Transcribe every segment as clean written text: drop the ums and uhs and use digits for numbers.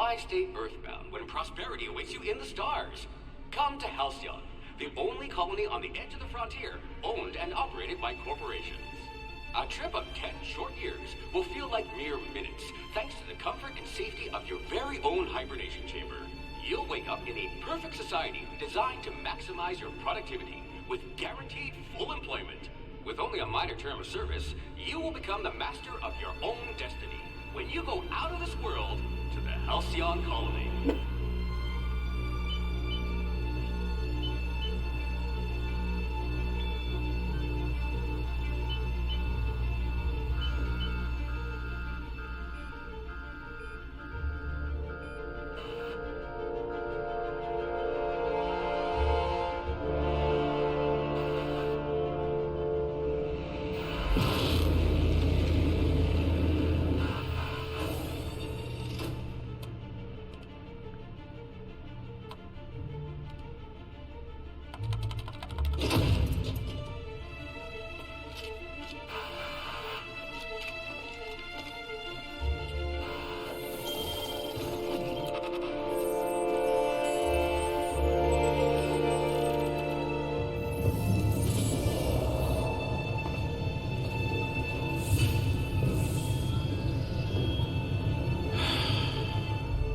Why stay earthbound when prosperity awaits you in the stars? Come to Halcyon, the only colony on the edge of the frontier, owned and operated by corporations. A trip of 10 short years will feel like mere minutes, thanks to the comfort and safety of your very own hibernation chamber. You'll wake up in a perfect society designed to maximize your productivity, with guaranteed full employment. With only a minor term of service, you will become the master of your own destiny when you go out of this world to the Halcyon colony.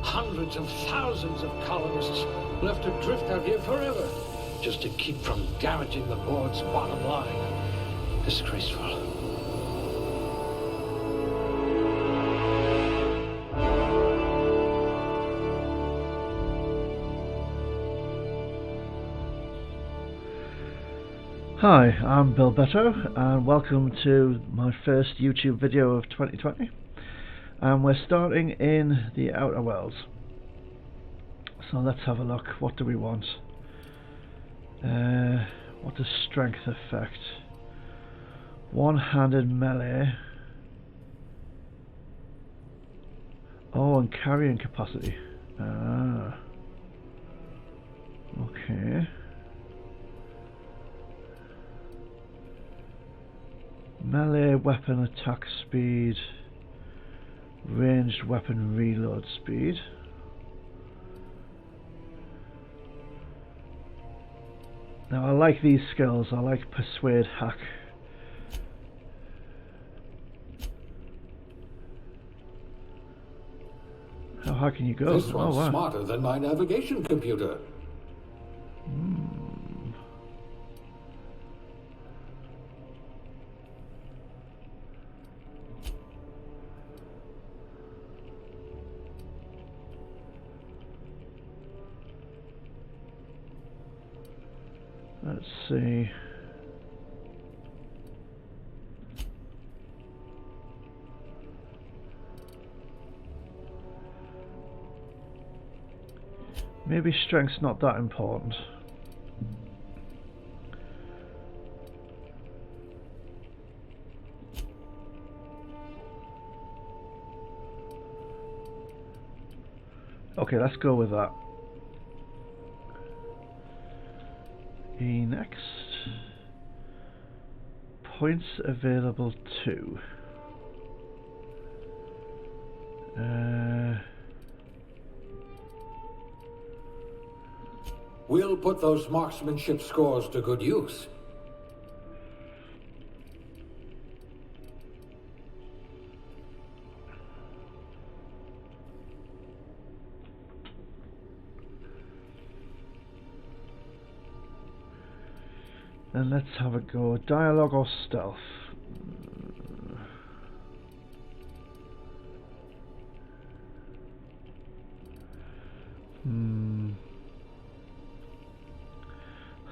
Hundreds of thousands of colonists left to drift out here forever, just to keep from damaging the board's bottom line. Disgraceful. Hi, I'm Bill Beto, and welcome to my first YouTube video of 2020. And we're starting in the Outer Worlds. So let's have a look. What do we want? What does strength affect? One-handed melee. Oh, and carrying capacity. Ah. Okay. Melee weapon attack speed. Ranged weapon reload speed. Now I like these skills. I like Persuade, Hack. How high can you go? This one's smarter than my navigation computer. Let's see. Maybe strength's not that important. Okay, let's go with that. Next, points available to. We'll put those marksmanship scores to good use. Then let's have a go. Dialogue or stealth?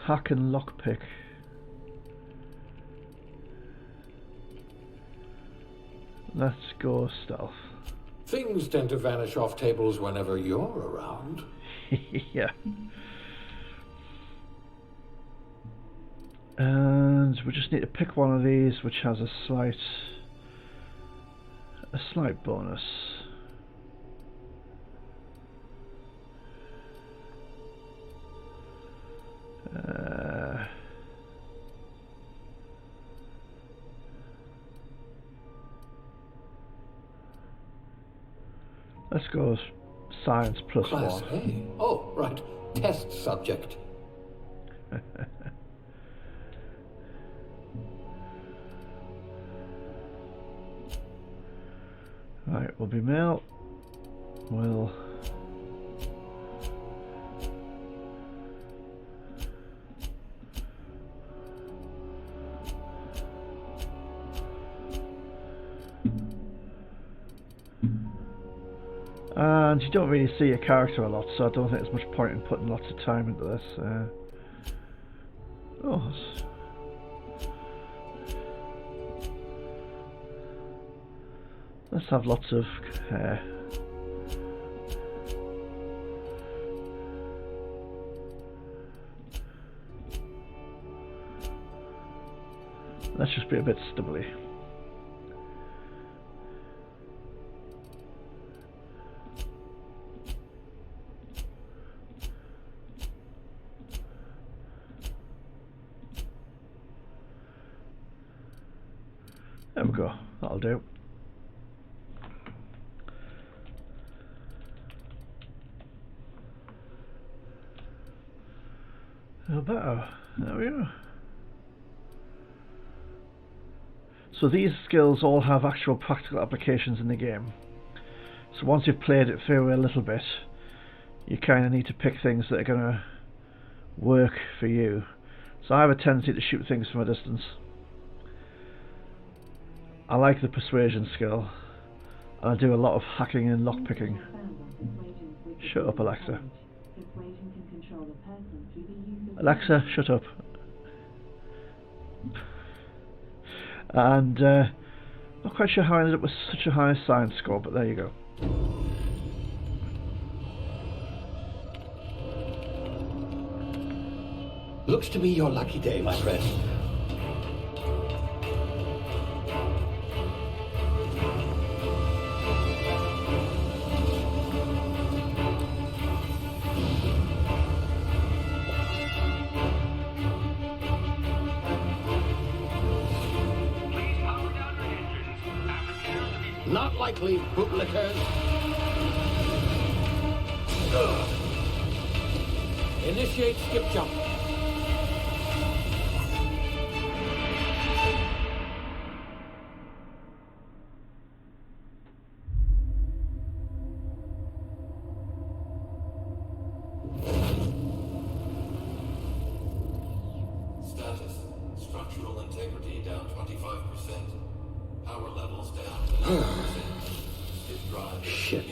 Hack and lockpick. Let's go stealth. Things tend to vanish off tables whenever you're around. Yeah. And we just need to pick one of these which has a slight bonus. Let's go Science plus Class 1. A. Oh, right. Test subject. Right, we'll be male. We'll... And you don't really see your character a lot, so I don't think there's much point in putting lots of time into this. Let's have lots of hair. Let's just be a bit stubbly. There we go, that'll do. Better. There we go. So these skills all have actual practical applications in the game. So once you've played it through a little bit, you kind of need to pick things that are going to work for you. So I have a tendency to shoot things from a distance. I like the persuasion skill, and I do a lot of hacking and lockpicking. Shut up, Alexa. Alexa, shut up. And not quite sure how I ended up with such a high science score, but there you go. Looks to be your lucky day, my friend. Not likely, bootlickers. Initiate skip jump. Status. Structural integrity down 25%. Power levels down to 90%. Disk drive. Shit.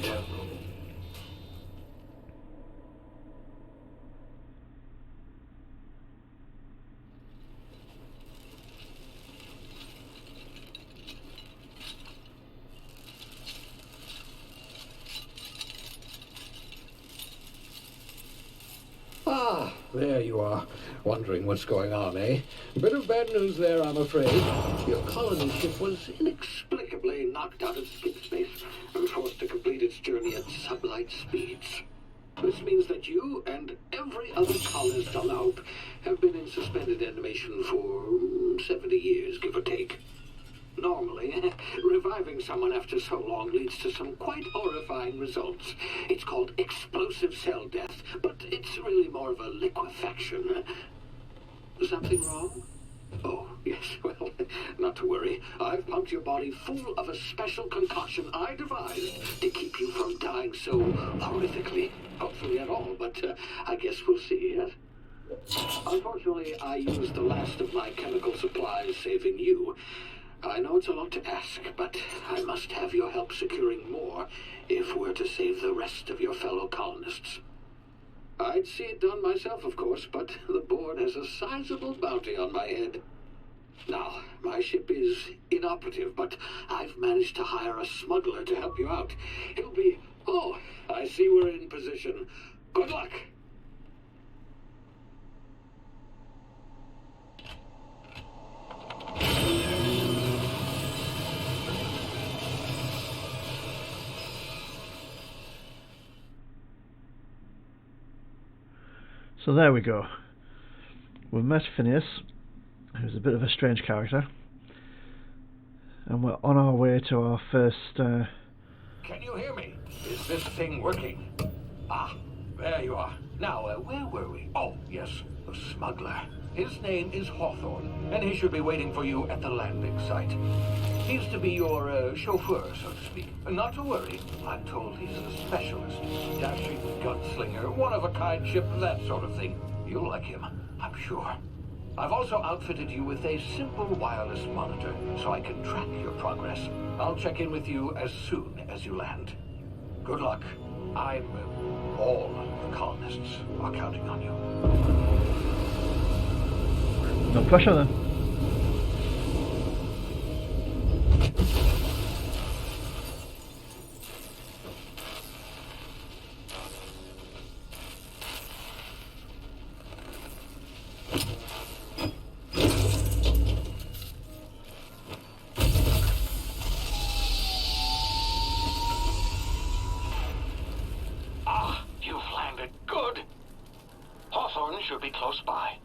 Ah, there you are. Wondering what's going on, eh? Bit of bad news there, I'm afraid. Your colony ship was inexplicably knocked out of skip space and forced to complete its journey at sublight speeds. This means that you and every other colonist on Alp have been in suspended animation for 70 years, give or take. Normally, reviving someone after so long leads to some quite horrifying results. It's called explosive cell death, but it's really more of a liquefaction. Something wrong? Oh, yes, well, not to worry. I've pumped your body full of a special concoction I devised to keep you from dying so horrifically. Hopefully at all, but I guess we'll see, yes? Unfortunately, I used the last of my chemical supplies, saving you. I know it's a lot to ask, but I must have your help securing more if we're to save the rest of your fellow colonists. I'd see it done myself, of course, but the board has a sizable bounty on my head. Now, my ship is inoperative, but I've managed to hire a smuggler to help you out. He'll be... Oh, I see we're in position. Good luck! So there we go. We've met Phineas, who's a bit of a strange character, and we're on our way to our first Can you hear me? Is this thing working? Ah, there you are. Now, where were we? Oh, yes, the smuggler. His name is Hawthorne, and he should be waiting for you at the landing site. He's to be your chauffeur, so to speak. Not to worry. I'm told he's a specialist. Dashing gunslinger, one-of-a-kind ship, that sort of thing. You'll like him, I'm sure. I've also outfitted you with a simple wireless monitor, so I can track your progress. I'll check in with you as soon as you land. Good luck. All the colonists are counting on you. No pressure then. You've landed good. Hawthorne should be close by.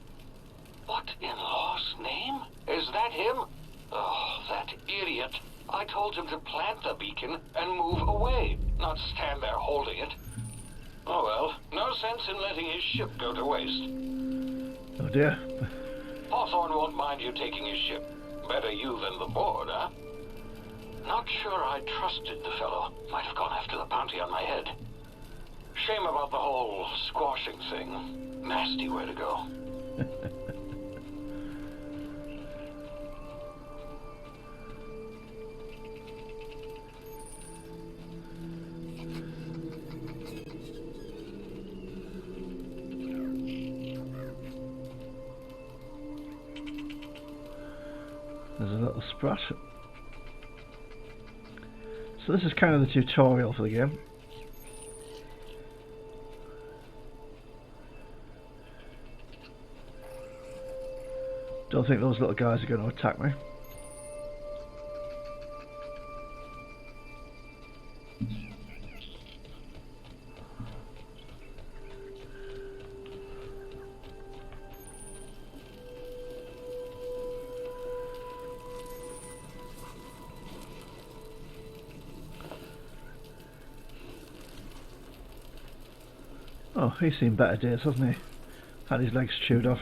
What in law's name? Is that him? Oh, that idiot. I told him to plant the beacon and move away, not stand there holding it. Oh well, no sense in letting his ship go to waste. Oh dear. Hawthorne won't mind you taking his ship. Better you than the board, huh? Not sure I trusted the fellow. Might have gone after the bounty on my head. Shame about the whole squashing thing. Nasty way to go. There's a little sprat. So this is kind of the tutorial for the game. Don't think those little guys are going to attack me. Oh, he's seen better days, hasn't he? Had his legs chewed off.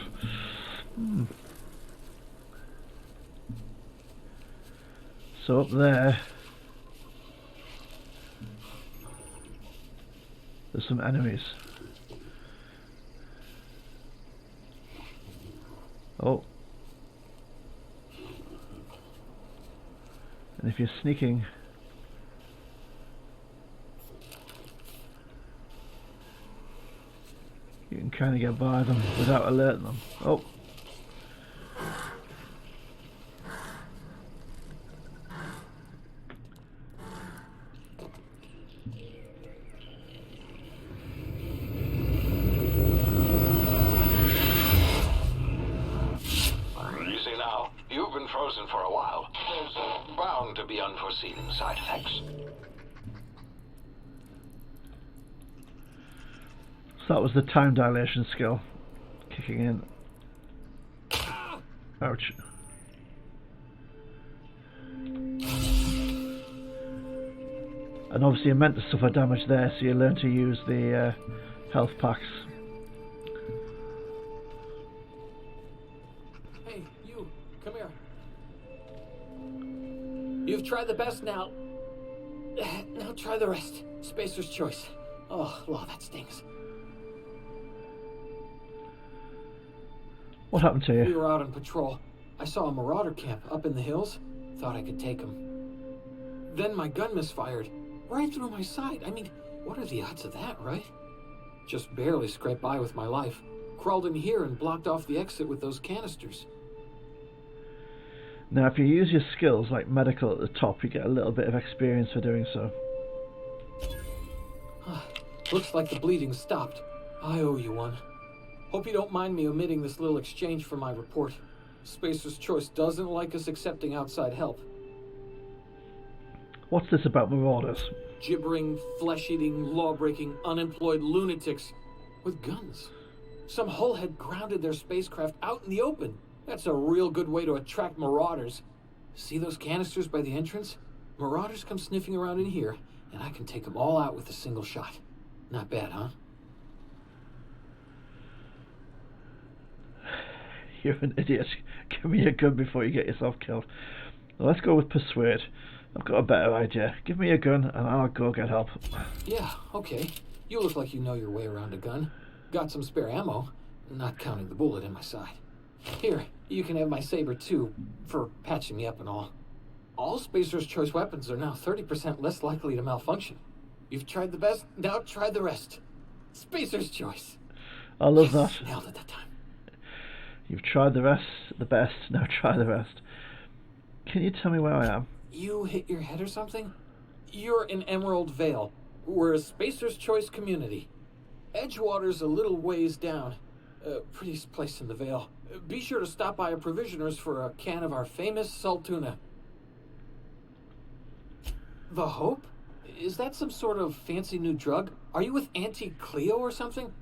So up there, there's some enemies. Oh. And if you're sneaking, you can kind of get by them without alerting them. Oh. Frozen for a while. There's bound to be unforeseen side effects. So that was the time dilation skill kicking in. Ouch. And obviously you're meant to suffer damage there, so you learn to use the health packs. Hey, you, come here. You've tried the best now. Now try the rest. Spacer's choice. Oh, wow, that stings. What happened to you? We were out on patrol. I saw a marauder camp up in the hills. Thought I could take him. Then my gun misfired. Right through my side. I mean, what are the odds of that, right? Just barely scraped by with my life. Crawled in here and blocked off the exit with those canisters. Now if you use your skills like medical at the top, you get a little bit of experience for doing so. Looks like the bleeding stopped. I owe you one. Hope you don't mind me omitting this little exchange for my report. Spacer's Choice doesn't like us accepting outside help. What's this about marauders? Gibbering, flesh-eating, law-breaking, unemployed lunatics with guns. Some hull had grounded their spacecraft out in the open. That's a real good way to attract marauders. See those canisters by the entrance? Marauders come sniffing around in here, and I can take them all out with a single shot. Not bad, huh? You're an idiot. Give me a gun before you get yourself killed. Well, let's go with persuade. I've got a better idea. Give me a gun and I'll go get help. Yeah, okay. You look like you know your way around a gun. Got some spare ammo, not counting the bullet in my side. Here, you can have my saber too, for patching me up and all. All Spacer's Choice weapons are now 30% less likely to malfunction. You've tried the best, now try the rest. Spacer's Choice. I love Yes, that. nailed it that time. You've tried the best, now try the rest. Can you tell me where I am? You hit your head or something? You're in Emerald Vale. We're a Spacer's Choice community. Edgewater's a little ways down. Prettiest place in the Vale. Be sure to stop by a provisioner's for a can of our famous salt tuna. The Hope? Is that some sort of fancy new drug? Are you with Auntie Cleo or something?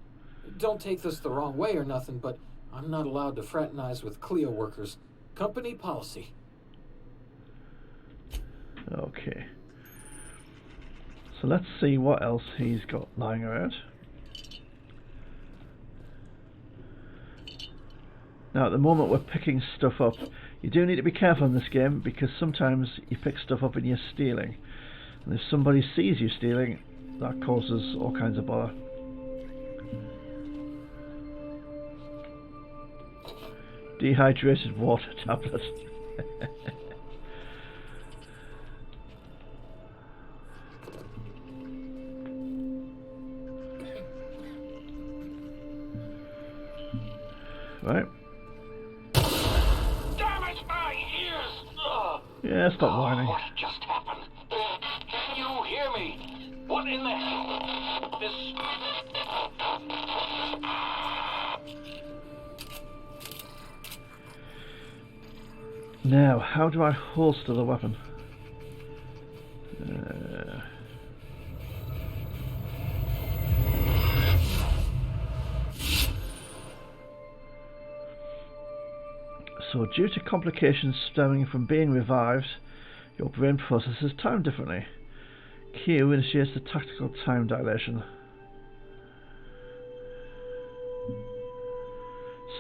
Don't take this the wrong way or nothing, but I'm not allowed to fraternize with Cleo workers. Company policy. Okay. So let's see what else he's got lying around. Now at the moment we're picking stuff up. You do need to be careful in this game because sometimes you pick stuff up and you're stealing. And if somebody sees you stealing, that causes all kinds of bother. Dehydrated water tablet. Right. Damn it, my ears! Yeah, stop whining. What just happened? Can you hear me? What in the hell? This... Now, how do I holster the weapon? So, due to complications stemming from being revived, your brain processes time differently. Q initiates the tactical time dilation.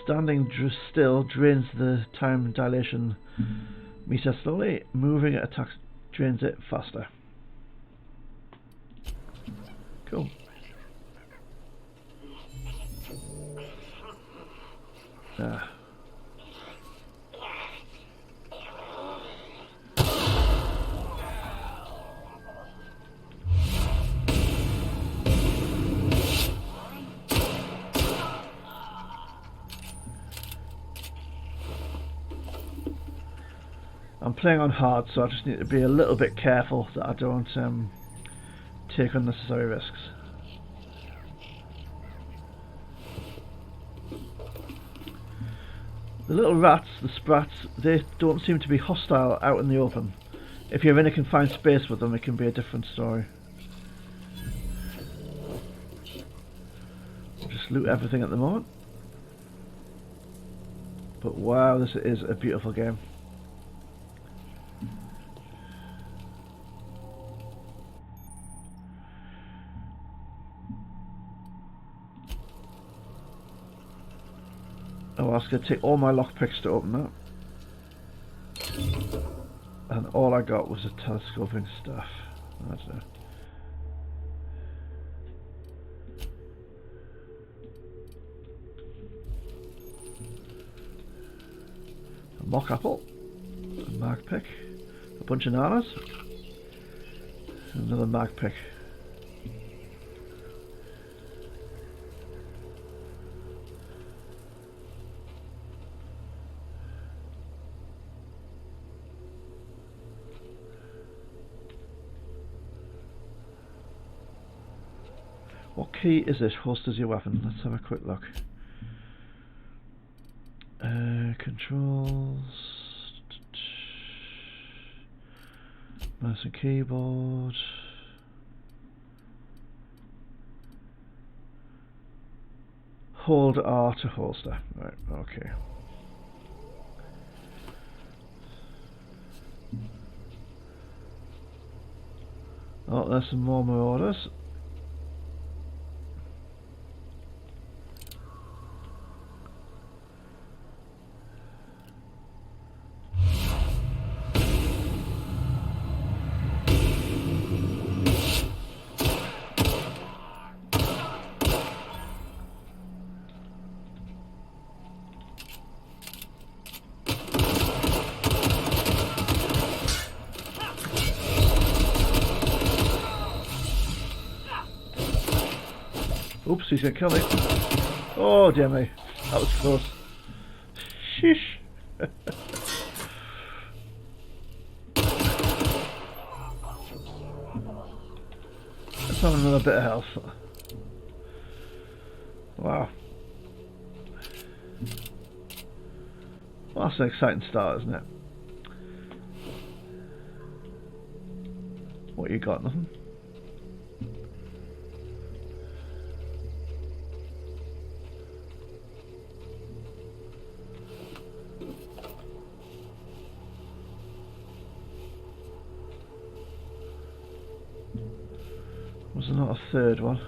Standing still drains the time dilation meter slowly. Moving at attack drains it faster. Cool. Ah. I'm playing on hard, so I just need to be a little bit careful that I don't take unnecessary risks. The little rats, the sprats, they don't seem to be hostile out in the open. If you're in a confined space with them, it can be a different story. Just loot everything at the moment. But wow, this is a beautiful game. Oh, I was going to take all my lockpicks to open that. And all I got was a telescoping staff. I don't know. A mock apple. A mag pick. A bunch of nanas. Another mag pick. What key is it? Holsters your weapon. Let's have a quick look. Controls. Mouse and keyboard. Hold R to holster. Right, okay. Oh, there's some more marauders. Oops, he's gonna kill me. Oh dear me, that was close. Sheesh. Let's have another bit of health. Wow. Well, that's an exciting start, isn't it? What you got? Nothing? Was there not a third one?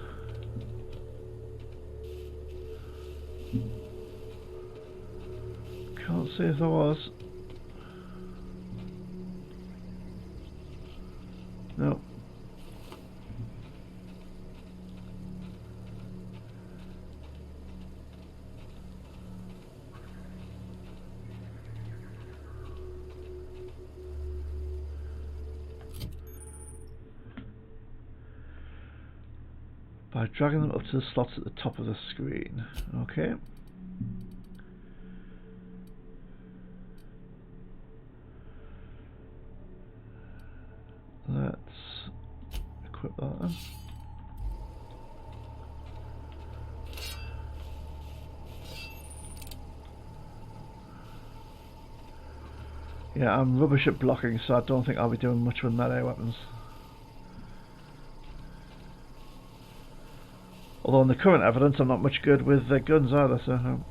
Can't see if there was. No. By dragging them up to the slots at the top of the screen. Okay. Let's equip that then. Yeah, I'm rubbish at blocking, so I don't think I'll be doing much with melee weapons. Although in the current evidence I'm not much good with guns either, so...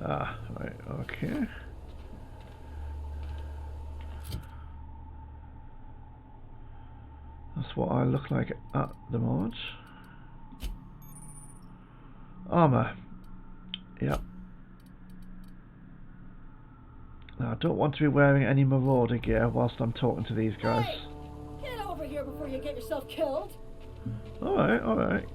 Ah, right, okay. That's what I look like at the moment. Armour. Yep. Now, I don't want to be wearing any marauder gear whilst I'm talking to these guys. Hey, get over here before you get yourself killed. Alright, alright.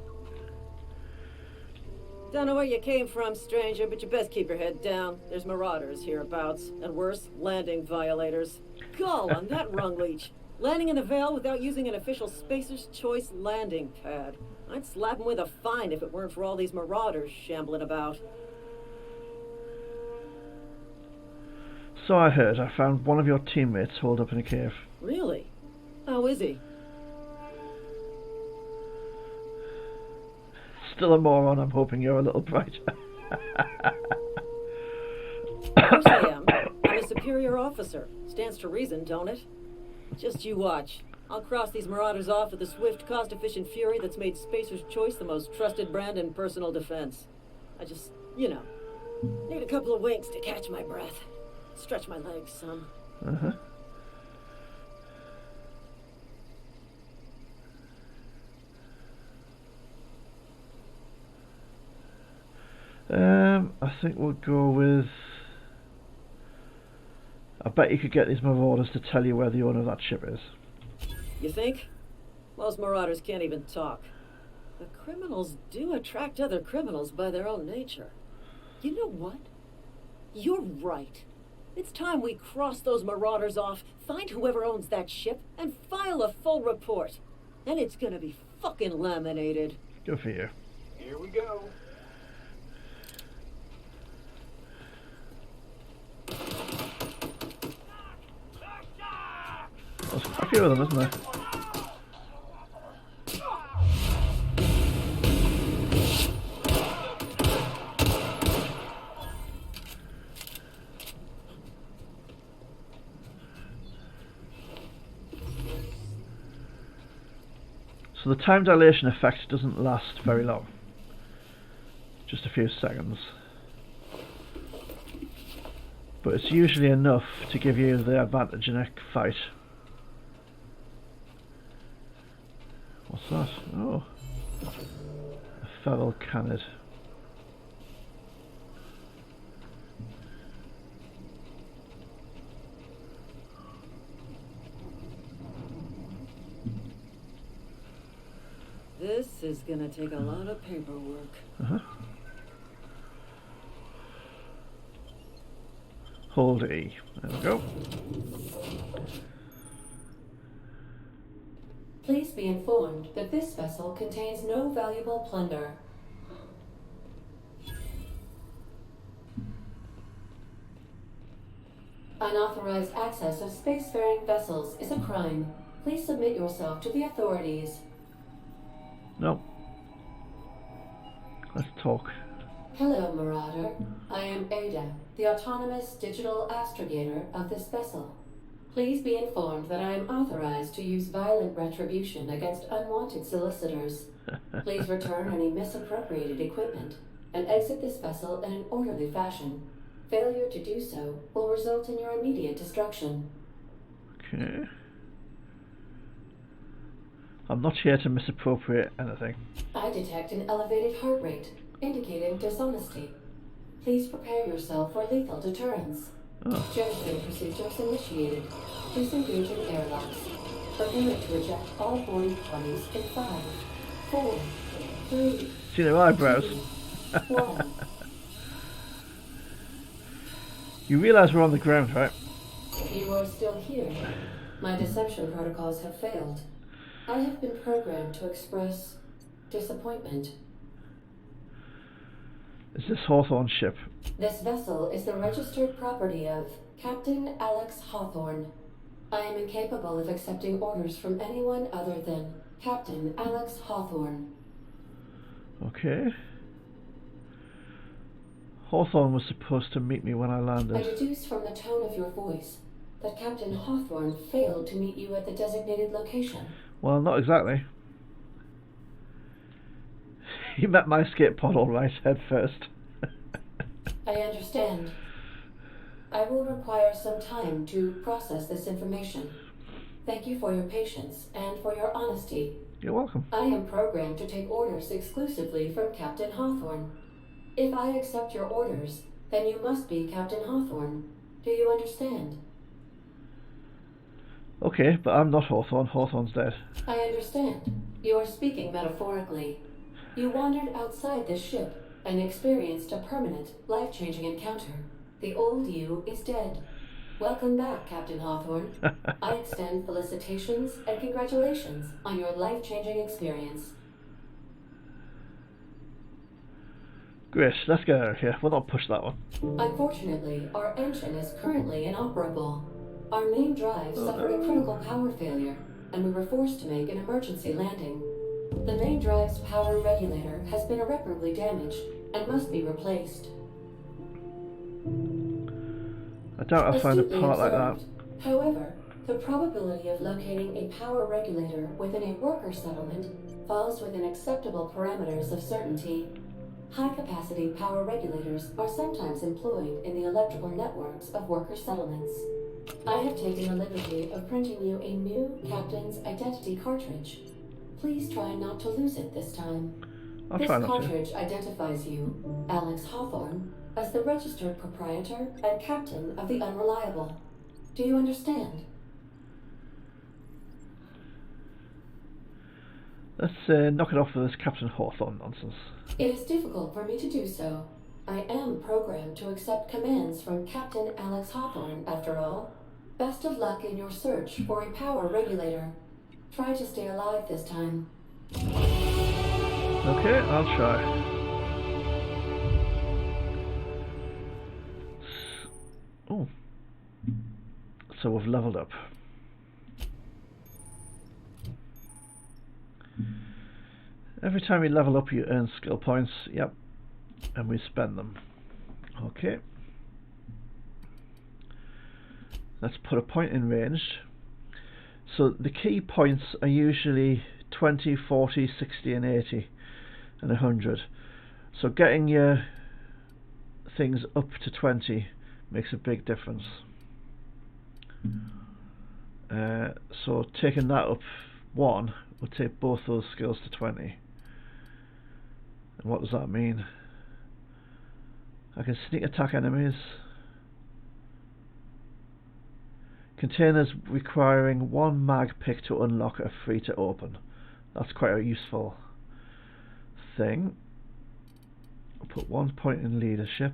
Don't know where you came from, stranger, but you best keep your head down. There's marauders hereabouts, and worse, landing violators. Gall on that rung leech. Landing in the Vale without using an official Spacer's Choice landing pad. I'd slap him with a fine if it weren't for all these marauders shambling about. So I heard I found one of your teammates holed up in a cave. Really? How is he? Still a moron, I'm hoping you're a little brighter. Of course I am. I'm a superior officer. Stands to reason, don't it? Just you watch. I'll cross these marauders off with the swift, cost-efficient fury that's made Spacer's Choice the most trusted brand in personal defense. I just, you know, need a couple of winks to catch my breath. Stretch my legs some. Uh-huh. I think we'll go with... I bet you could get these marauders to tell you where the owner of that ship is. You think? Most marauders can't even talk. The criminals do attract other criminals by their own nature. You know what? You're right. It's time we cross those marauders off, find whoever owns that ship, and file a full report. And it's gonna be fucking laminated. Good for you. Here we go. There's a few of them, isn't there? So the time dilation effect doesn't last very long. just a few seconds. But it's usually enough to give you the advantage in a fight. What's that? Oh, a feral canid. This is gonna take a lot of paperwork. Hold E. There we go. Please be informed that this vessel contains no valuable plunder. Unauthorized access of spacefaring vessels is a crime. Please submit yourself to the authorities. No. Let's talk. Hello, Marauder. I am Ada, the autonomous digital astrogator of this vessel. Please be informed that I am authorized to use violent retribution against unwanted solicitors. Please return any misappropriated equipment and exit this vessel in an orderly fashion. Failure to do so will result in your immediate destruction. Okay. I'm not here to misappropriate anything. I detect an elevated heart rate, indicating dishonesty. Please prepare yourself for lethal deterrence. Oh. Jettisoning procedures initiated. Please engage in airlocks. Prepare to eject all boarding parties in 5, 4, 3, See their eyebrows? 1. You realise we're on the ground, right? You are still here. My deception protocols have failed. I have been programmed to express disappointment. Is this Hawthorne's ship? This vessel is the registered property of Captain Alex Hawthorne. I am incapable of accepting orders from anyone other than Captain Alex Hawthorne. Okay. Hawthorne was supposed to meet me when I I landed. deduce from the tone of your voice that Captain Hawthorne failed to meet you at the designated location. Well, not exactly. He met my escape pod all right, head first. I understand. I will require some time to process this information. Thank you for your patience and for your honesty. You're welcome. I am programmed to take orders exclusively from Captain Hawthorne. If I accept your orders, then you must be Captain Hawthorne. Do you understand? Okay, but I'm not Hawthorne. Hawthorne's dead. I understand. You are speaking metaphorically. You wandered outside this ship and experienced a permanent, life-changing encounter. The old you is dead. Welcome back, Captain Hawthorne. I extend felicitations and congratulations on your life-changing experience. Great, let's get out of here. We'll not push that one. Unfortunately, our engine is currently inoperable. Our main drive suffered a critical power failure, and we were forced to make an emergency landing. The main drive's power regulator has been irreparably damaged and must be replaced. I doubt I'll find a Astutely part like that. observed. However, the probability of locating a power regulator within a worker settlement falls within acceptable parameters of certainty. High-capacity power regulators are sometimes employed in the electrical networks of worker settlements. I have taken the liberty of printing you a new Captain's Identity cartridge. Please try not to lose it this time. I'll This try not to. cartridge identifies you, Alex Hawthorne, as the registered proprietor and captain of the Unreliable. Do you understand? Let's knock it off with this Captain Hawthorne nonsense. It is difficult for me to do so. I am programmed to accept commands from Captain Alex Hawthorne, after all. Best of luck in your search for a power regulator. Try to stay alive this time. Okay, I'll try. Oh. So we've leveled up. Every time you level up you earn skill points, yep, and we spend them. Okay. Let's put a point in range. So the key points are usually 20, 40, 60 and 80 and 100. So getting your things up to 20 makes a big difference. So taking that up 1 would take both those skills to 20. And what does that mean? I can sneak attack enemies. Containers requiring 1 mag pick to unlock are free to open. That's quite a useful thing. I'll put 1 point in leadership.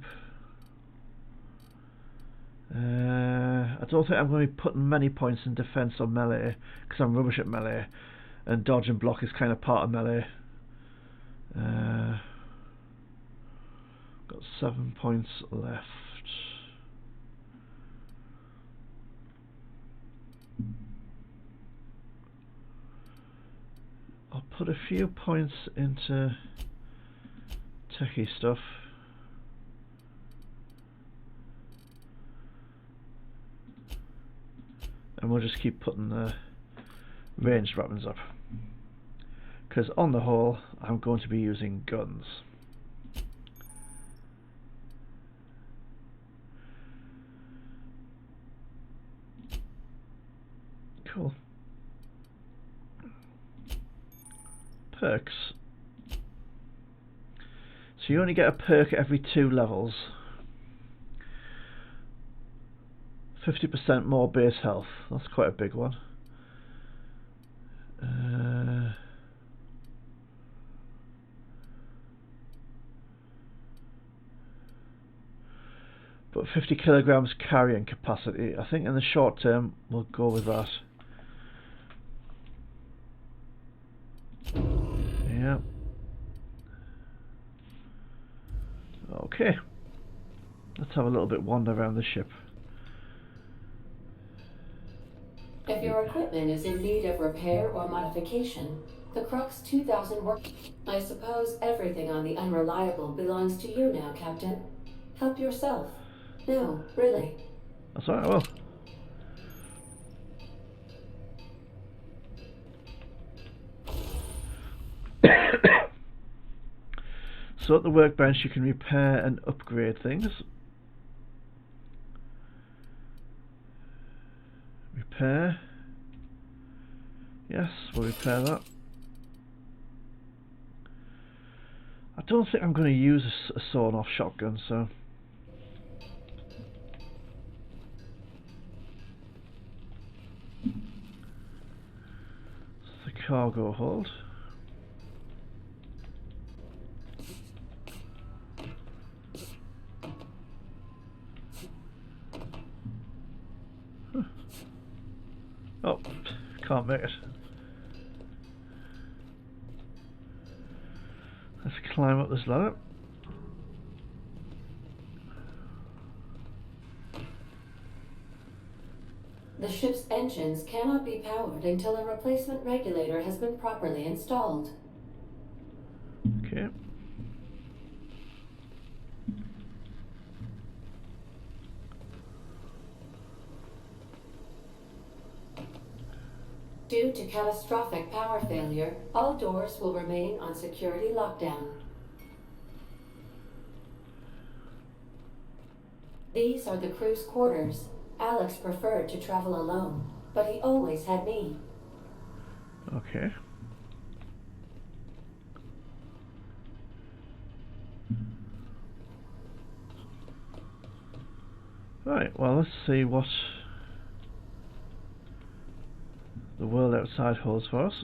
I don't think I'm going to be putting many points in defense or melee because I'm rubbish at melee, and dodge and block is kind of part of melee. Got 7 points left. I'll put a few points into techie stuff. And we'll just keep putting the ranged weapons up. Because on the whole, I'm going to be using guns. Cool. Perks. So you only get a perk every 2 levels. 50% more base health. That's quite a big one. But 50 kilograms carrying capacity. I think in the short term we'll go with that. Yeah. Okay. Let's have a little bit wander around the ship. If your equipment is in need of repair or modification, the Crux 2000 work. I suppose everything on the Unreliable belongs to you now, Captain. Help yourself. No, really. That's alright, I will. So at the workbench you can repair and upgrade things. Repair. Yes, we'll repair that. I don't think I'm going to use a sawn-off shotgun, so... the cargo hold. Huh. Oh, can't make it. Let's climb up this ladder. The ship's engines cannot be powered until a replacement regulator has been properly installed. Okay. Due to catastrophic power failure, all doors will remain on security lockdown. These are the crew's quarters. Alex preferred to travel alone, but he always had me. Okay. Right, well, let's see what the world outside holds for us.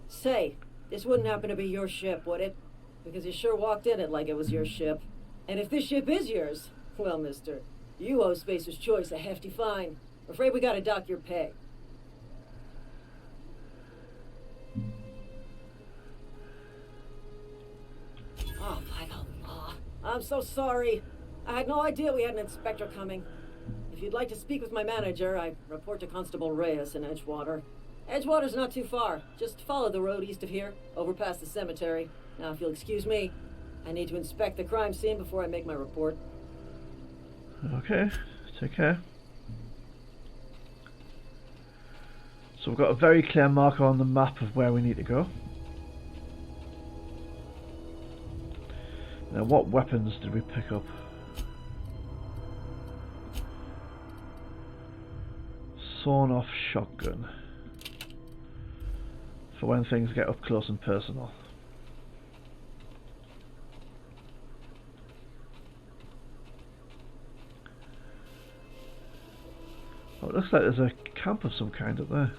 Say, this wouldn't happen to be your ship, would it? Because you sure walked in it like it was your ship. And if this ship is yours, well, mister, you owe Spacer's Choice a hefty fine. Afraid we gotta dock your pay. Oh, by the law. I'm so sorry. I had no idea we had an inspector coming. If you'd like to speak with my manager, I report to Constable Reyes in Edgewater. Edgewater's not too far. Just follow the road east of here, over past the cemetery. Now, if you'll excuse me, I need to inspect the crime scene before I make my report. Okay, take care. So we've got a very clear marker on the map of where we need to go. Now, what weapons did we pick up? Sawn-off shotgun. For when things get up close and personal. Oh, it looks like there's a camp of some kind up there.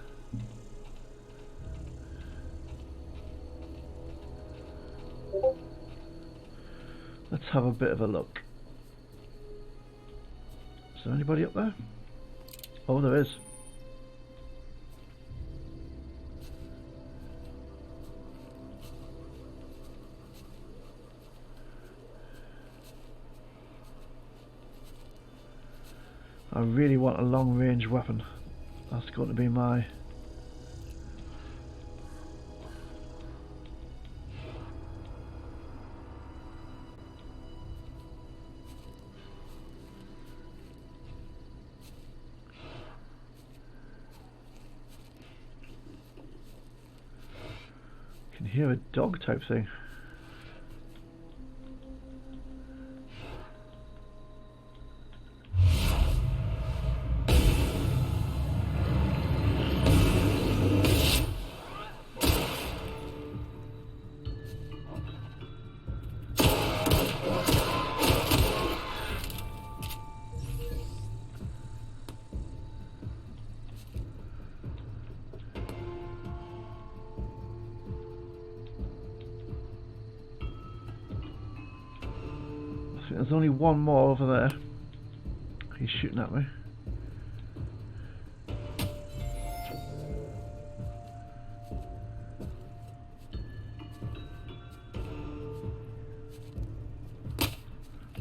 Let's have a bit of a look. Is there anybody up there? Oh, there is. I really want a long range weapon. That's going to be my... I can hear a dog type thing. There's only one more over there. He's shooting at me.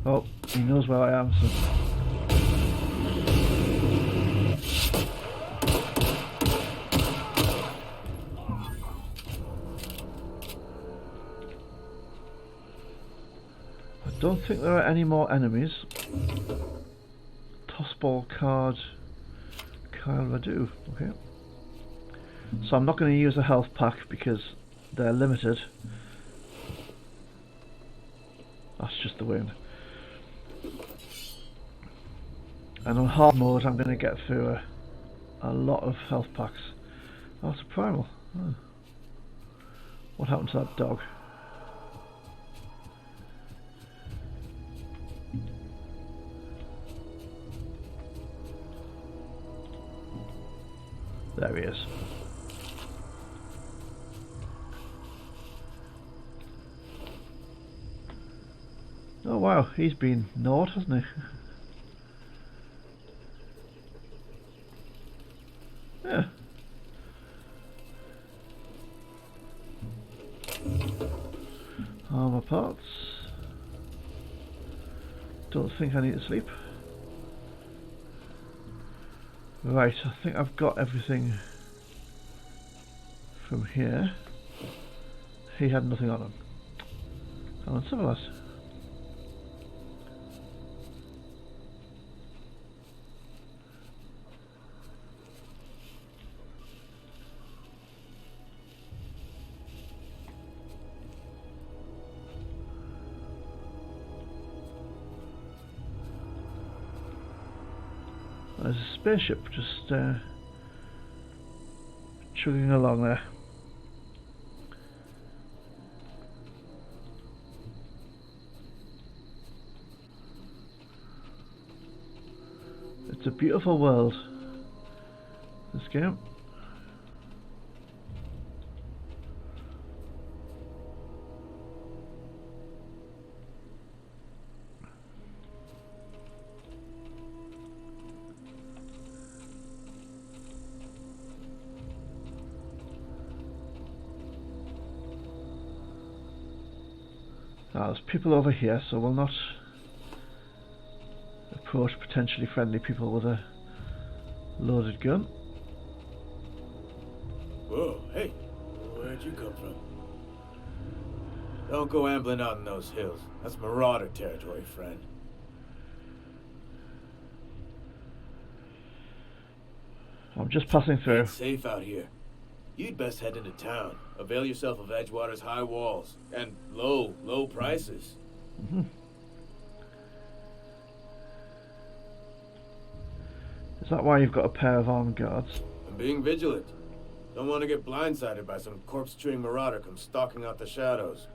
Oh, he knows where I am, so... I don't think there are any more enemies. Tossball card, Kyle Radu. Okay. So I'm not going to use a health pack because they're limited. That's just the wind. And on hard mode I'm going to get through a lot of health packs. Oh, it's a primal. Oh. What happened to that dog? There he is. Oh wow, he's been gnawed, hasn't he? Yeah. Armor parts. Don't think I need to sleep. Right, I think I've got everything from here. He had nothing on him. Come on, some of us. There's a spaceship just chugging along there. It's a beautiful world, this game. Now, there's people over here, so we'll not approach potentially friendly people with a loaded gun. Whoa, hey, where'd you come from? Don't go ambling out in those hills. That's Marauder territory, friend. I'm I'm just passing through. It's safe out here. You'd best head into town. Avail yourself of Edgewater's high walls and low prices. Mm-hmm. Is that why you've got a pair of armed guards? I'm being vigilant. Don't want to get blindsided by some corpse-chewing marauder come stalking out the shadows.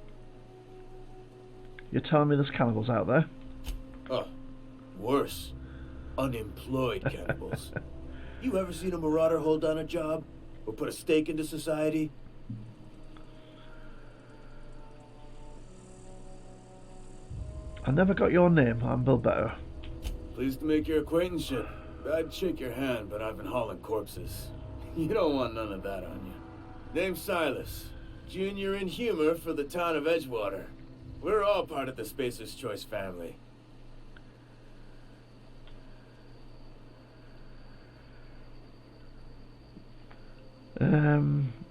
You're telling me there's cannibals out there? Oh, worse. Unemployed cannibals. You ever seen a marauder hold down a job? Or put a stake into society? I never got your name. I'm Bill Better. Pleased to make your acquaintanceship. I'd shake your hand, but I've been hauling corpses. You don't want none of that on you. Name's Silas. Junior in humor for the town of Edgewater. We're all part of the Spacer's Choice family.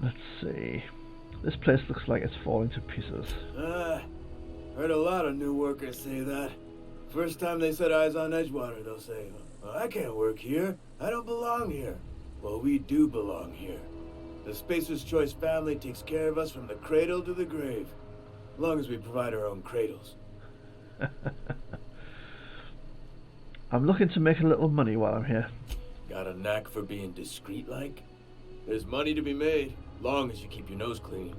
Let's see. This place looks like it's falling to pieces. Heard a lot of new workers say that. First time they set eyes on Edgewater, they'll say, well, I can't work here. I don't belong here. Well, we do belong here. The Spacer's Choice family takes care of us from the cradle to the grave. As long as we provide our own cradles. I'm looking to make a little money while I'm here. Got a knack for being discreet-like? There's money to be made, long as you keep your nose clean.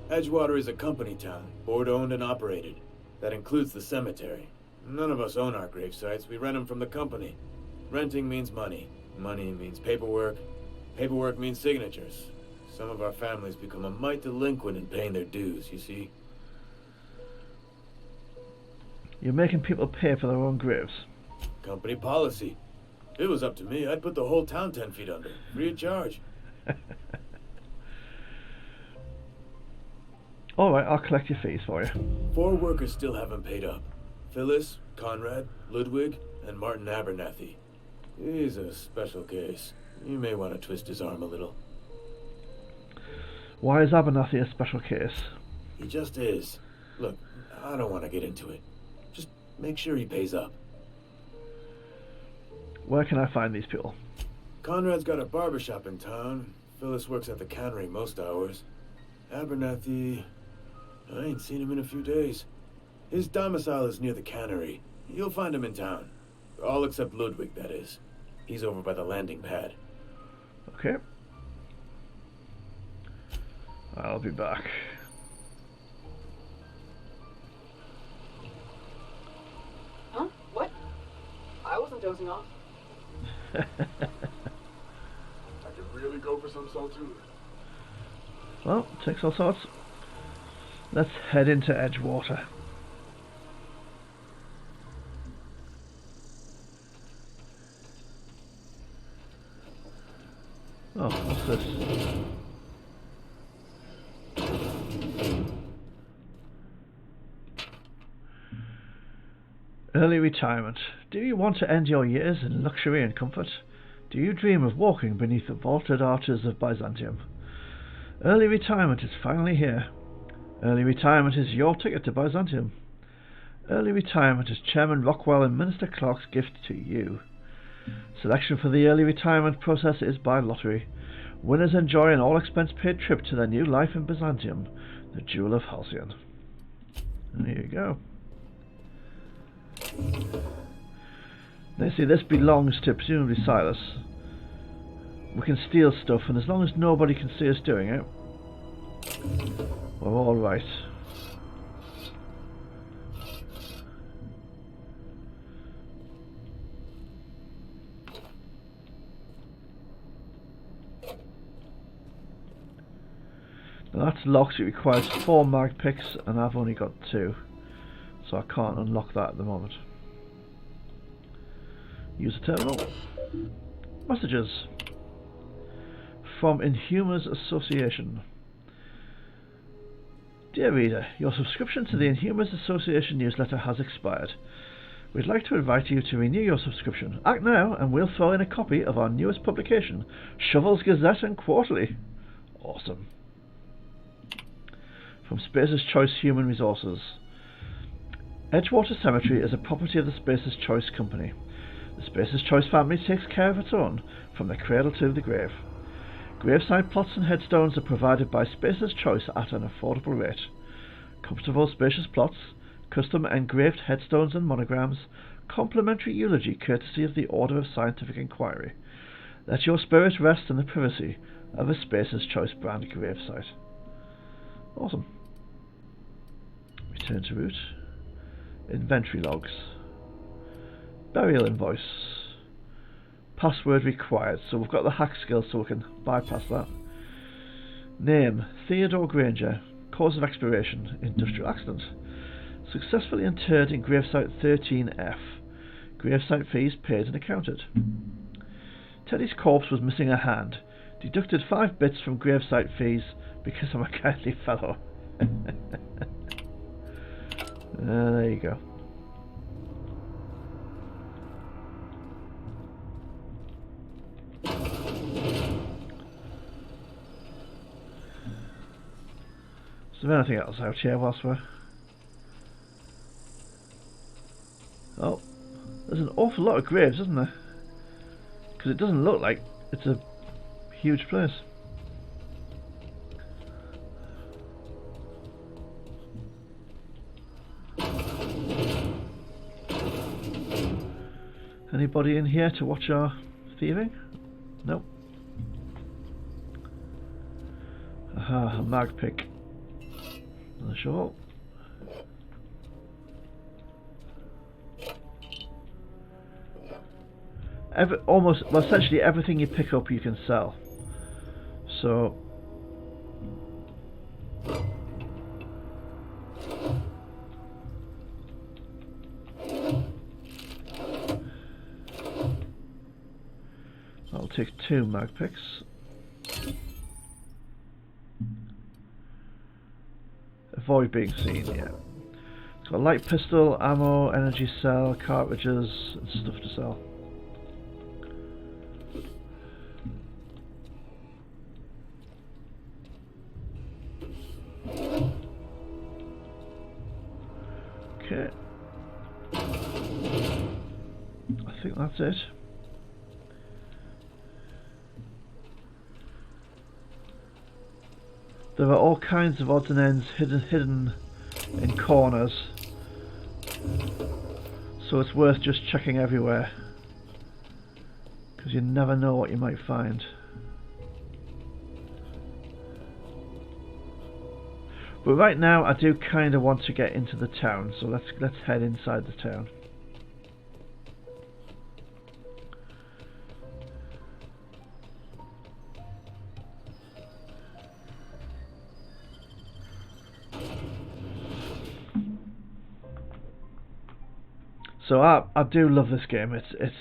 Edgewater is a company town, board-owned and operated. That includes the cemetery. None of us own our grave sites, we rent them from the company. Renting means money. Money means paperwork. Paperwork means signatures. Some of our families become a mite delinquent in paying their dues, you see. You're making people pay for their own graves. Company policy. If it was up to me, I'd put the whole town 10 feet under, free of charge. Alright, I'll collect your fees for you. 4 workers still haven't paid up. Phyllis, Conrad, Ludwig, and Martin Abernathy. He's a special case. You may want to twist his arm a little. Why is Abernathy a special case? He just is. Look, I don't want to get into it. Just make sure he pays up. Where can I find these people? Conrad's got a barbershop in town. Phyllis works at the cannery most hours. Abernathy... I ain't seen him in a few days. His domicile is near the cannery. You'll find him in town. All except Ludwig, that is. He's over by the landing pad. Okay. I'll be back. Huh? What? I wasn't dozing off. I could really go for some soul too. Well, takes all sorts. Let's head into Edgewater. Oh, what's this? Early retirement. Do you want to end your years in luxury and comfort? Do you dream of walking beneath the vaulted arches of Byzantium? Early retirement is finally here. Early retirement is your ticket to Byzantium. Early retirement is Chairman Rockwell and Minister Clark's gift to you. Selection for the early retirement process is by lottery. Winners enjoy an all-expense-paid trip to their new life in Byzantium, the Jewel of Halcyon. And here you go. Now see, this belongs to presumably Silas. We can steal stuff, and as long as nobody can see us doing it, we're all right. Now that's locked. It requires 4 mag picks, and I've only got 2, so I can't unlock that at the moment. Use a terminal. Messages from Inhumers Association. Dear reader, your subscription to the Inhumers Association newsletter has expired. We'd like to invite you to renew your subscription. Act now and we'll throw in a copy of our newest publication, Shovel's Gazette and Quarterly. Awesome. From Spacer's Choice Human Resources. Edgewater Cemetery is a property of the Spacer's Choice Company. The Spacer's Choice family takes care of its own, from the cradle to the grave. Graveside plots and headstones are provided by Spacer's Choice at an affordable rate. Comfortable, spacious plots, custom engraved headstones and monograms, complimentary eulogy courtesy of the Order of Scientific Inquiry. Let your spirit rest in the privacy of a Spacer's Choice brand gravesite. Awesome. Return to route. Inventory logs. Burial invoice. Password required. So we've got the hack skill, so we can bypass that. Name: Theodore Granger. Cause of expiration: industrial accident. Successfully interred in gravesite 13F. Gravesite fees paid and accounted. Teddy's corpse was missing a hand. Deducted 5 bits from gravesite fees because I'm a kindly fellow. There you go. Is there anything else out here whilst we're... Oh, there's an awful lot of graves, isn't there? Because it doesn't look like it's a huge place. Anybody in here to watch our thieving? Nope. Aha, a mag pick. Another shovel. Well, essentially everything you pick up you can sell. So I'll take 2 mag picks. Avoid being seen, yeah. It's got a light pistol, ammo, energy cell, cartridges, and stuff to sell. Okay. I think that's it. There are all kinds of odds and ends hidden in corners, so it's worth just checking everywhere, because you never know what you might find. But right now I do kind of want to get into the town, so let's head inside the town. So I do love this game. It's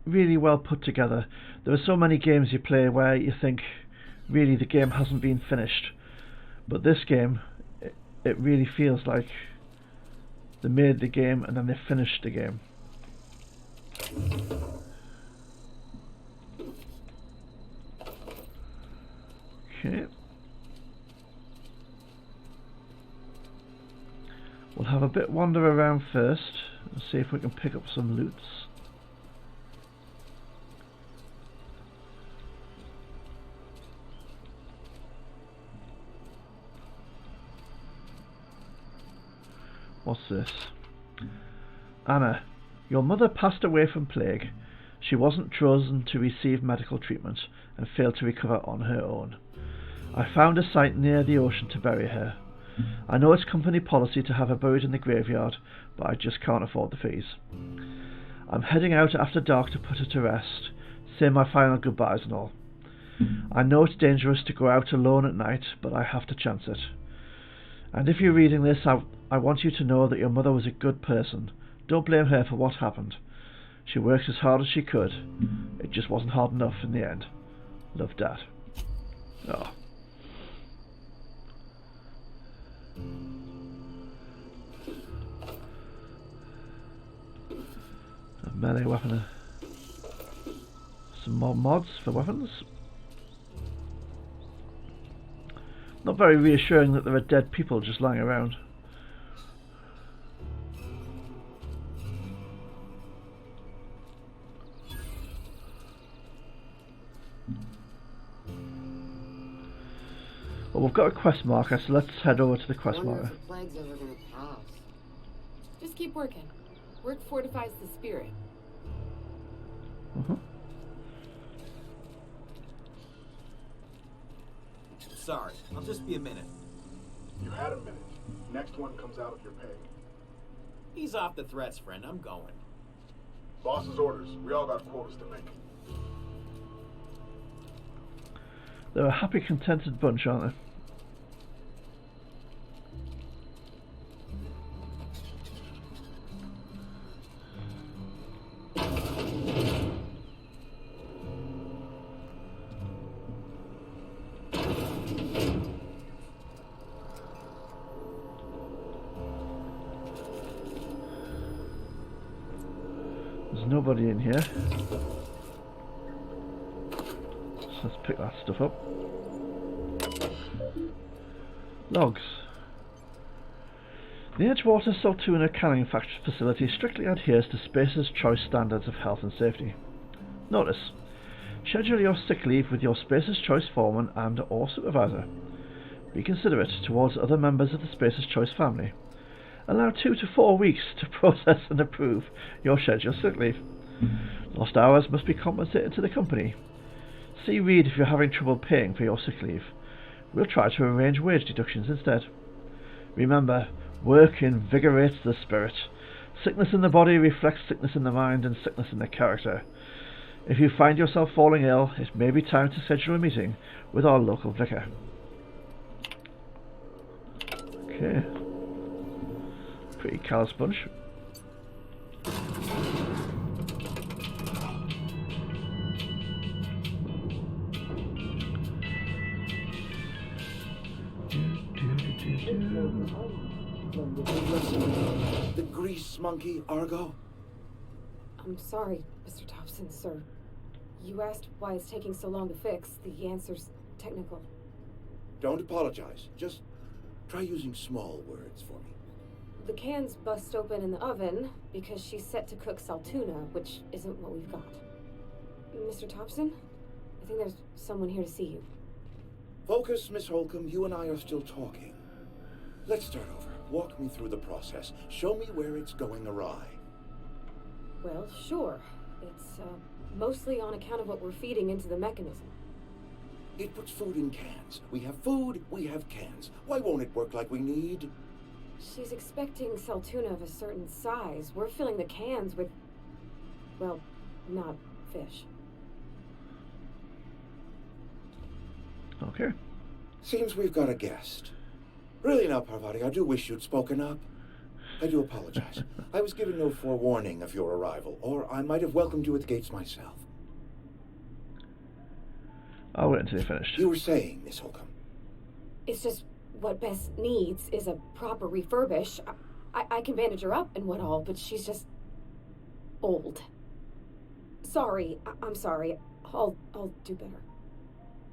really well put together. There are so many games you play where you think really the game hasn't been finished, but this game, it really feels like they made the game and then they finished the game. Okay. We'll have a bit wander around first and see if we can pick up some loots. What's this? Anna, your mother passed away from plague. She wasn't chosen to receive medical treatment and failed to recover on her own. I found a site near the ocean to bury her. I know it's company policy to have her buried in the graveyard, but I just can't afford the fees. I'm heading out after dark to put her to rest, say my final goodbyes and all. I know it's dangerous to go out alone at night, but I have to chance it. And if you're reading this, I want you to know that your mother was a good person. Don't blame her for what happened. She worked as hard as she could. It just wasn't hard enough in the end. Love, Dad. Oh. A melee weapon. Some more mods for weapons. Not very reassuring that there are dead people just lying around. Well, we've got a quest marker, so let's head over to the quest Wonder marker. if the plague's ever gonna pass. Just keep working. Work fortifies the spirit. Sorry, I'll just be a minute. You had a minute. Next one comes out of your pay. Ease off the threats, friend. I'm going. Boss's orders. We all got quotas to make. They're a happy, contented bunch, aren't they? There's nobody in here. So let's pick that stuff up. Logs. The Edgewater Saltuna canning facility strictly adheres to Spacer's Choice standards of health and safety. Notice: schedule your sick leave with your Spacer's Choice foreman and or supervisor. Be considerate towards other members of the Spacer's Choice family. Allow 2 to 4 weeks to process and approve your scheduled sick leave. Lost hours must be compensated to the company. See Reed if you're having trouble paying for your sick leave. We'll try to arrange wage deductions instead. Remember, work invigorates the spirit. Sickness in the body reflects sickness in the mind and sickness in the character. If you find yourself falling ill, it may be time to schedule a meeting with our local vicar. Okay. Pretty callous bunch. The grease monkey, Argo? I'm sorry, Mr. Thompson, sir. You asked why it's taking so long to fix. The answer's technical. Don't apologize. Just try using small words for me. The cans bust open in the oven because she's set to cook saltuna, which isn't what we've got. Mr. Thompson, I think there's someone here to see you. Focus, Miss Holcomb. You and I are still talking. Let's start over. Walk me through the process. Show me where it's going awry. Well, sure. It's mostly on account of what we're feeding into the mechanism. It puts food in cans. We have food, we have cans. Why won't it work like we need? She's expecting saltuna of a certain size. We're filling the cans with, well, not fish. Okay. Seems we've got a guest. Really now, Parvati, I do wish you'd spoken up. I do apologize. I was given no forewarning of your arrival, or I might have welcomed you at the gates myself. I'll wait until you're finished. You were saying, Miss Holcomb. It's just what Bess needs is a proper refurbish. I can bandage her up and what all, but she's just old. Sorry, I'm sorry. I'll do better.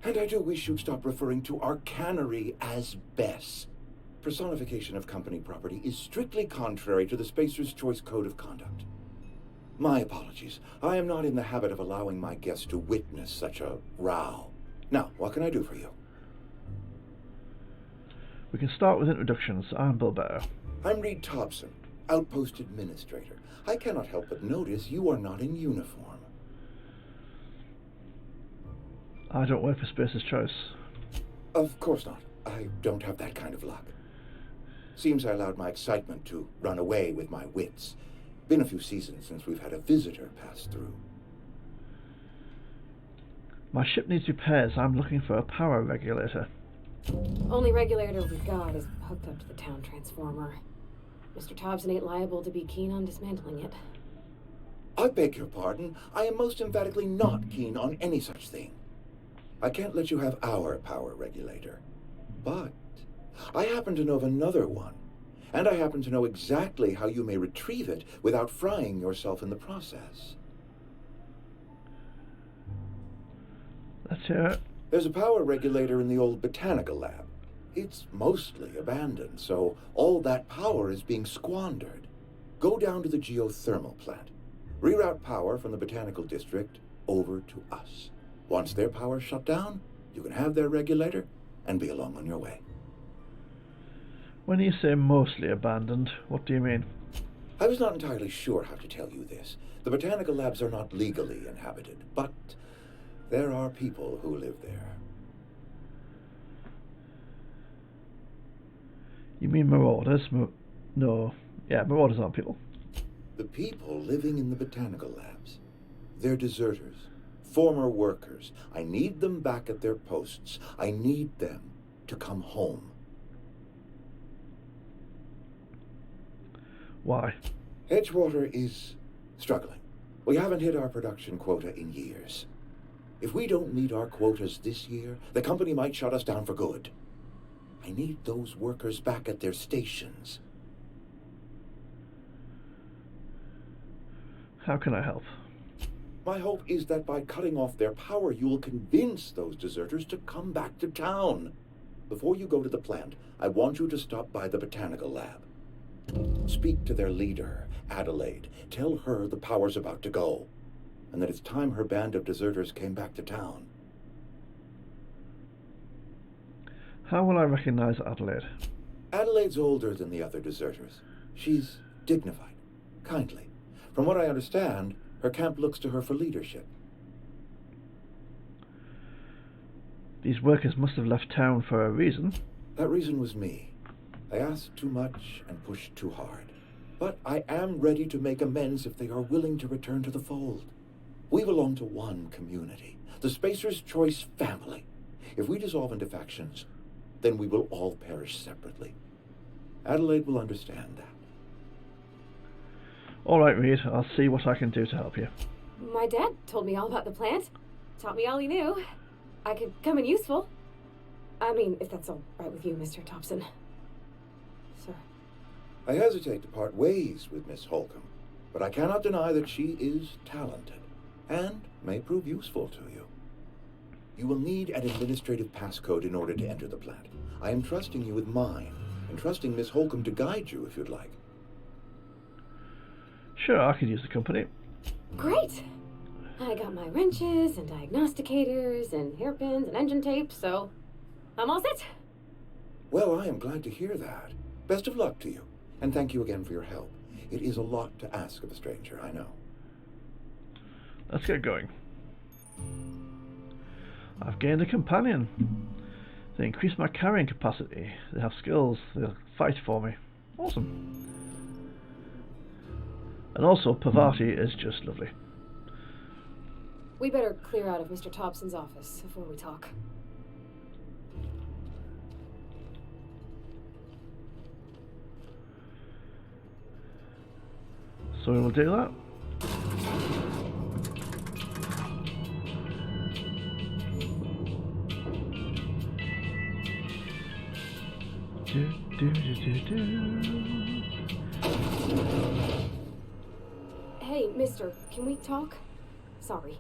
And I do wish you'd stop referring to our cannery as Bess. Personification of company property is strictly contrary to the Spacer's Choice Code of Conduct. My apologies. I am not in the habit of allowing my guests to witness such a row. Now, what can I do for you? We can start with introductions. I'm Bill Better. I'm Reed Thompson, Outpost Administrator. I cannot help but notice you are not in uniform. I don't work for Spacer's Choice. Of course not. I don't have that kind of luck. Seems I allowed my excitement to run away with my wits. Been a few seasons since we've had a visitor pass through. My ship needs repairs. I'm looking for a power regulator. Only regulator we've got is hooked up to the town transformer. Mr. Thompson ain't liable to be keen on dismantling it. I beg your pardon. I am most emphatically not keen on any such thing. I can't let you have our power regulator. But I happen to know of another one. And I happen to know exactly how you may retrieve it without frying yourself in the process. Let's hear it. There's a power regulator in the old botanical lab. It's mostly abandoned, so all that power is being squandered. Go down to the geothermal plant. Reroute power from the botanical district over to us. Once their power's shut down, you can have their regulator, and be along on your way. When you say mostly abandoned, what do you mean? I was not entirely sure how to tell you this. The botanical labs are not legally inhabited, but there are people who live there. You mean marauders? No. Yeah, marauders aren't people. The people living in the botanical labs. They're deserters, former workers. I need them back at their posts. I need them to come home. Why? Edgewater is struggling. We haven't hit our production quota in years. If we don't meet our quotas this year, the company might shut us down for good. I need those workers back at their stations. How can I help? My hope is that by cutting off their power, you will convince those deserters to come back to town. Before you go to the plant, I want you to stop by the botanical lab. Speak to their leader, Adelaide. Tell her the power's about to go, and that it's time her band of deserters came back to town. How will I recognize Adelaide? Adelaide's older than the other deserters. She's dignified, kindly. From what I understand, her camp looks to her for leadership. These workers must have left town for a reason. That reason was me. I asked too much and pushed too hard. But I am ready to make amends if they are willing to return to the fold. We belong to one community, the Spacer's Choice family. If we dissolve into factions, then we will all perish separately. Adelaide will understand that. All right, Reed. I'll see what I can do to help you. My dad told me all about the plant. Taught me all he knew. I could come in useful. I mean, if that's all right with you, Mr. Thompson. Sir. I hesitate to part ways with Miss Holcomb, but I cannot deny that she is talented and may prove useful to you. You will need an administrative passcode in order to enter the plant. I am trusting you with mine, and trusting Miss Holcomb to guide you if you'd like. Sure, I could use the company. Great! I got my wrenches and diagnosticators and hairpins and engine tape, so I'm all set. Well, I am glad to hear that. Best of luck to you, and thank you again for your help. It is a lot to ask of a stranger, I know. Let's get going. I've gained a companion. They increase my carrying capacity. They have skills. They'll fight for me. Awesome. And also, Parvati is just lovely. We better clear out of Mr. Thompson's office before we talk. So we will do that. Hey, mister, can we talk? Sorry.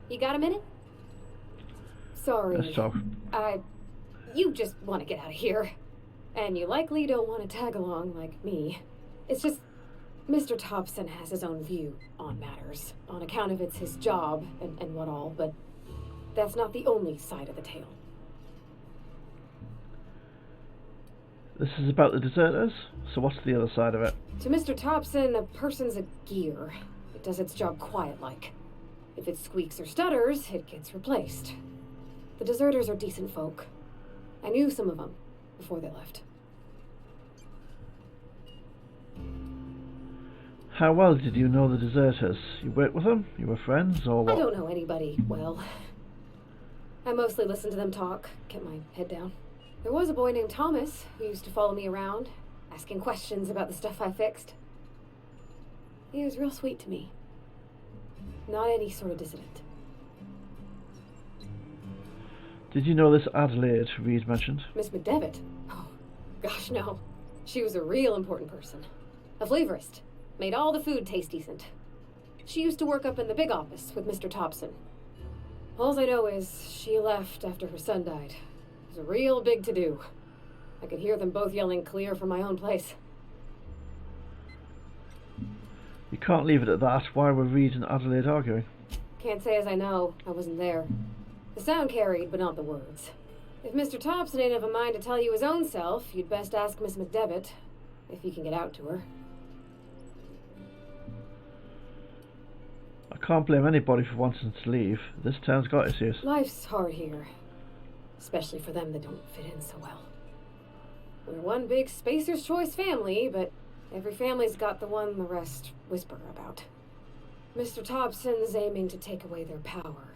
You got a minute? Sorry. Let's talk. You just want to get out of here. And you likely don't want to tag along like me. It's just, Mr. Thompson has his own view on matters, on account of it's his job and what all, but that's not the only side of the tale. This is about the deserters, so what's the other side of it? To Mr. Thompson, a person's a gear. It does its job quiet-like. If it squeaks or stutters, it gets replaced. The deserters are decent folk. I knew some of them before they left. How well did you know the deserters? You worked with them? You were friends, or what? I don't know anybody well. I mostly listen to them talk, kept my head down. There was a boy named Thomas who used to follow me around, asking questions about the stuff I fixed. He was real sweet to me. Not any sort of dissident. Did you know this Adelaide Reed mentioned? Miss McDevitt? Oh, gosh, no. She was a real important person. A flavorist. Made all the food taste decent. She used to work up in the big office with Mr. Thompson. All I know is she left after her son died. It was a real big to-do. I could hear them both yelling clear from my own place. You can't leave it at that. Why were Reed and Adelaide arguing? Can't say as I know. I wasn't there. The sound carried, but not the words. If Mr. Thompson ain't of a mind to tell you his own self, you'd best ask Miss McDevitt, if you can get out to her. I can't blame anybody for wanting to leave. This town's got issues. Life's hard here, especially for them that don't fit in so well. We're one big Spacer's Choice family, but every family's got the one the rest whisper about. Mr. Thompson's aiming to take away their power.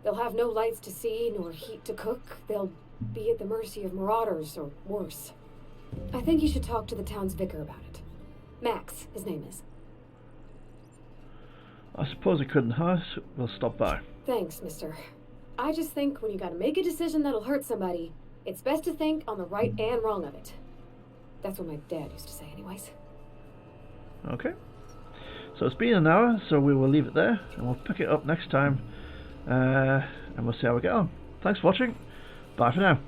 They'll have no lights to see, nor heat to cook. They'll be at the mercy of marauders, or worse. I think you should talk to the town's vicar about it. Max, his name is. I suppose it couldn't hurt. We'll stop by. Thanks, mister. I just think when you gotta make a decision that'll hurt somebody, it's best to think on the right and wrong of it. That's what my dad used to say anyways. Okay. So it's been an hour, so we will leave it there, and we'll pick it up next time, and we'll see how we get on. Thanks for watching. Bye for now.